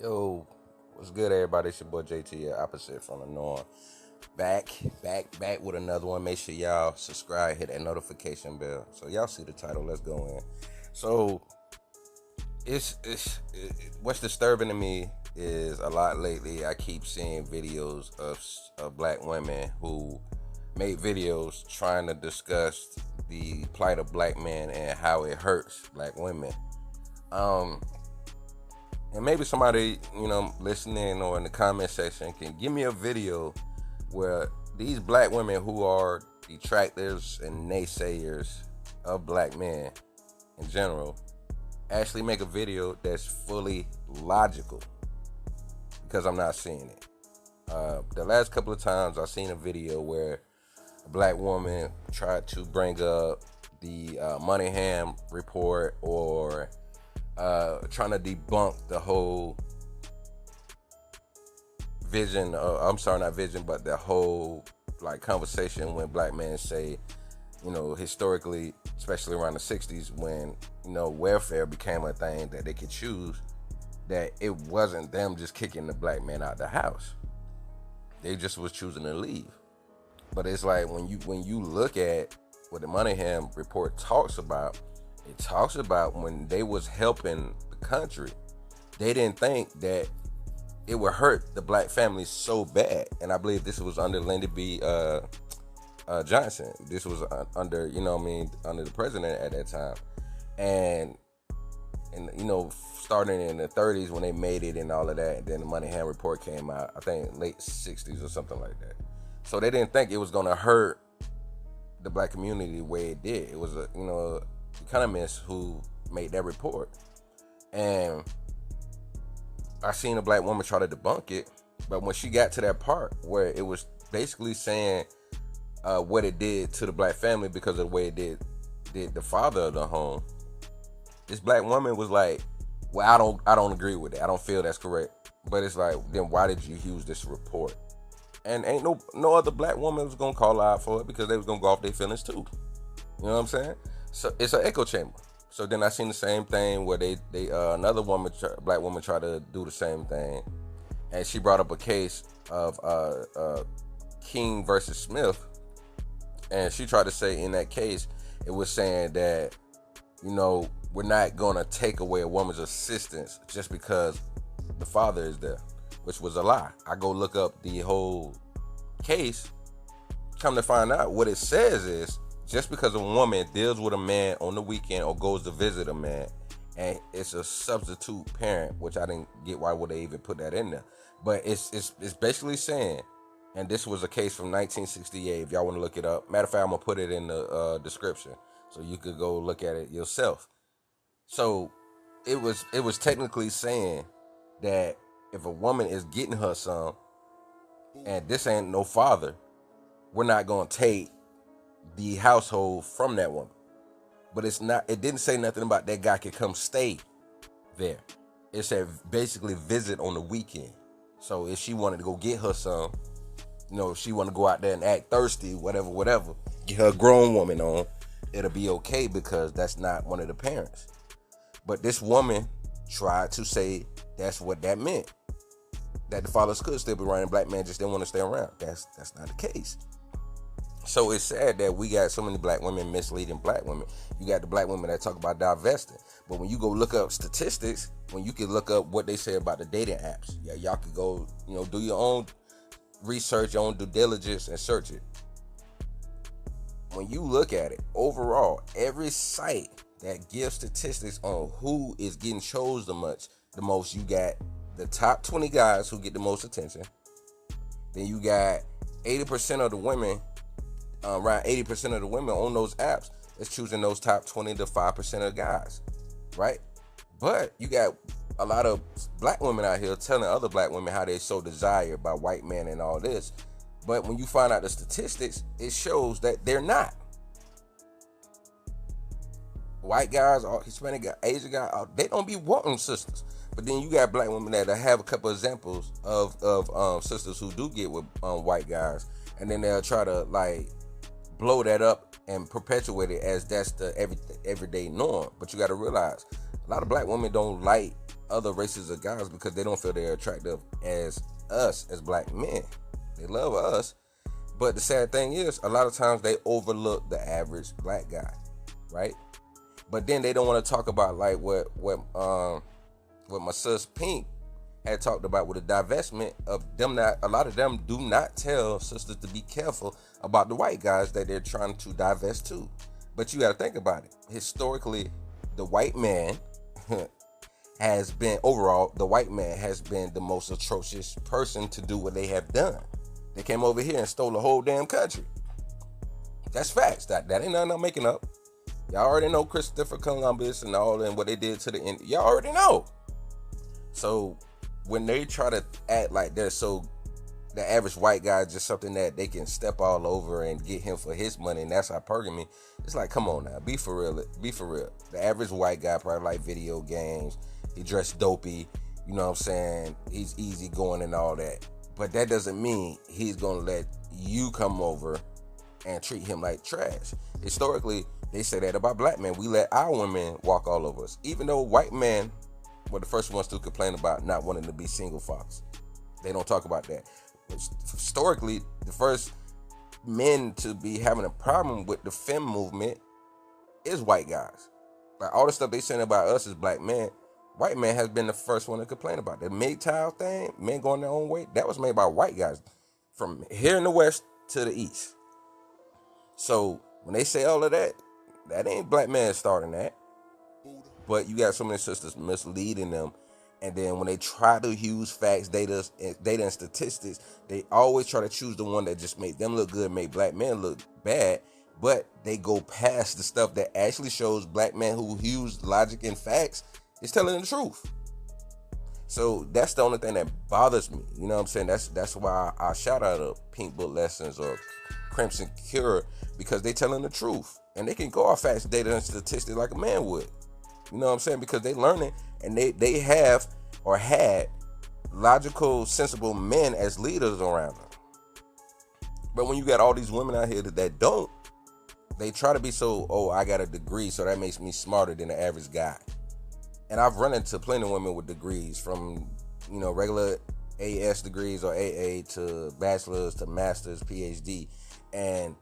Yo, what's good, everybody? It's your boy JT, opposite from the norm. Back with another one. Make sure y'all subscribe, hit that notification bell. So y'all see the title. Let's go in. So what's disturbing to me is a lot lately. I keep seeing videos of black women who made videos trying to discuss the plight of black men and how it hurts black women. And maybe somebody, listening or in the comment section can give me a video where these black women who are detractors and naysayers of black men in general actually make a video that's fully logical, because I'm not seeing it. The last couple of times I've seen a video where a black woman tried to bring up the Moneyham report or trying to debunk the whole vision. I'm sorry, not vision, but the whole conversation when black men say, historically, especially around the 60s, when welfare became a thing that they could choose, that it wasn't them just kicking the black man out the house. They just was choosing to leave. But it's like when you look at what the Moneyham report talks about, it talks about when they was helping the country, they didn't think that it would hurt the black families so bad. And I believe this was under Lyndon B. Johnson. This was under, under the president at that time. And starting in the 30s when they made it and all of that, and then the Moneyham report came out, I think late 60s or something like that. So they didn't think it was going to hurt the black community the way it did. It was economists who made that report, and I seen a black woman try to debunk it, but when she got to that part where it was basically saying what it did to the black family because of the way it did the father of the home, this black woman was like, well, I don't agree with it. I don't feel that's correct. But it's like, then why did you use this report? And ain't no other black woman was gonna call out for it, because they was gonna go off their feelings too. You know what I'm saying? So it's an echo chamber. So then I seen the same thing where they another black woman tried to do the same thing, and she brought up a case of King versus Smith, and she tried to say in that case it was saying that we're not gonna take away a woman's assistance just because the father is there, which was a lie. I go look up the whole case. Come to find out, what it says is, just because a woman deals with a man on the weekend or goes to visit a man, and it's a substitute parent, which I didn't get why would they even put that in there. But it's basically saying, and this was a case from 1968, if y'all want to look it up. Matter of fact, I'm going to put it in the description so you could go look at it yourself. So it was technically saying that if a woman is getting her son and this ain't no father, we're not going to take the household from that woman. But it didn't say nothing about that guy could come stay there. It said basically visit on the weekend. So if she wanted to go get her son, if she want to go out there and act thirsty, whatever, get her grown woman on, it'll be okay, because that's not one of the parents. But this woman tried to say that's what that meant, that the fathers could still be around, and black men just didn't want to stay around. That's not the case. So it's sad that we got so many black women misleading black women. You got the black women that talk about divesting, but when you go look up statistics, when you can look up what they say about the dating apps, y'all could go, do your own research, your own due diligence, and search it. When you look at it overall, every site that gives statistics on who is getting chose the most, you got the top 20 guys who get the most attention. Then you got 80% of the women. Around 80% of the women on those apps is choosing those top 20 to 5% of guys, right? But you got a lot of black women out here telling other black women how they're so desired by white men and all this. But when you find out the statistics, it shows that they're not. White guys, or Hispanic guys, Asian guys, they don't be wanting sisters. But then you got black women that have a couple examples of sisters who do get with white guys, and then they'll try to blow that up and perpetuate it as that's the everyday norm. But you got to realize, a lot of black women don't like other races of guys because they don't feel they're attractive as us, as black men. They love us, but the sad thing is, a lot of times they overlook the average black guy, right? But then they don't want to talk about like what my sis Pink had talked about with the divestment of them. Not a lot of them do not tell sisters to be careful about the white guys that they're trying to divest to. But you got to think about it. Historically, the white man has been the most atrocious person to do what they have done. They came over here and stole the whole damn country. That's facts. That ain't nothing I'm making up. Y'all already know Christopher Columbus and all and what they did to the Indians. Y'all already know. So when they try to act like they're so, the average white guy is just something that they can step all over and get him for his money, and that's hypergamy. It's like, come on now, be for real. Be for real. The average white guy probably like video games. He dressed dopey. You know what I'm saying? He's easy going and all that. But that doesn't mean he's gonna let you come over and treat him like trash. Historically, they say that about black men. We let our women walk all over us. Even though white men were the first ones to complain about not wanting to be single fathers. They don't talk about that. Historically, the first men to be having a problem with the fem movement is white guys. Like all the stuff they saying about us as black men, white man has been the first one to complain about. The MGTOW thing, men going their own way, that was made by white guys from here in the West to the East. So when they say all of that, that ain't black men starting that. But you got so many sisters misleading them. And then when they try to use facts, data and statistics, they always try to choose the one that just made them look good, make black men look bad. But they go past the stuff that actually shows black men who use logic and facts is telling the truth. So that's the only thing that bothers me. You know what I'm saying? That's why I shout out of Pink Book Lessons or Crimson Cure, because they telling the truth. And they can go off facts, data, and statistics like a man would. You know what I'm saying? Because they learning and they have or had logical, sensible men as leaders around them. But when you got all these women out here that don't, they try to be so, oh, I got a degree, so that makes me smarter than the average guy. And I've run into plenty of women with degrees from, regular AS degrees or AA to bachelor's to master's, PhD. And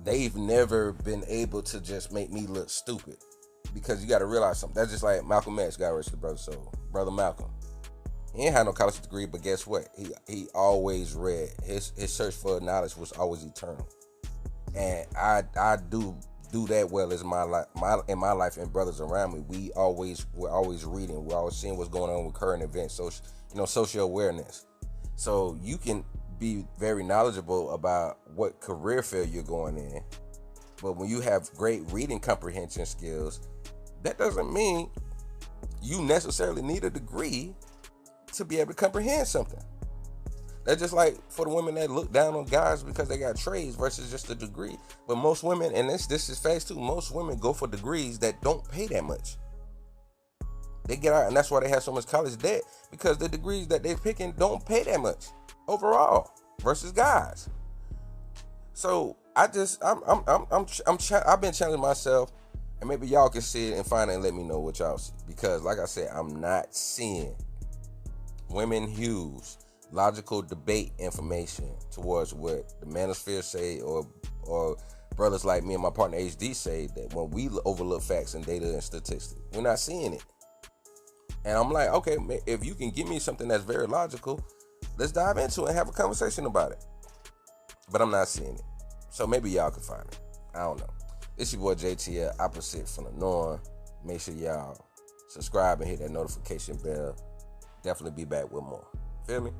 they've never been able to just make me look stupid. Because you got to realize something. That's just like Malcolm X, God rest his brother soul. Brother Malcolm. He ain't had no college degree, but guess what? He always read. His search for knowledge was always eternal. And I do that well as in my life and brothers around me. We're always reading. We're always seeing what's going on with current events. So, social awareness. So you can be very knowledgeable about what career field you're going in. But when you have great reading comprehension skills, that doesn't mean you necessarily need a degree to be able to comprehend something. That's just like for the women that look down on guys because they got trades versus just a degree. But most women, and this is facts too, most women go for degrees that don't pay that much. They get out, and that's why they have so much college debt, because the degrees that they're picking don't pay that much overall versus guys. So I've been challenging myself, and maybe y'all can see it and find it and let me know what y'all see. Because like I said, I'm not seeing women use logical debate information towards what the manosphere say or brothers like me and my partner HD say, that when we overlook facts and data and statistics, we're not seeing it. And I'm like, okay, if you can give me something that's very logical, let's dive into it and have a conversation about it. But I'm not seeing it. So maybe y'all can find it. I don't know. It's your boy JTL, opposite from the norm. Make sure y'all subscribe and hit that notification bell. Definitely be back with more. Feel me?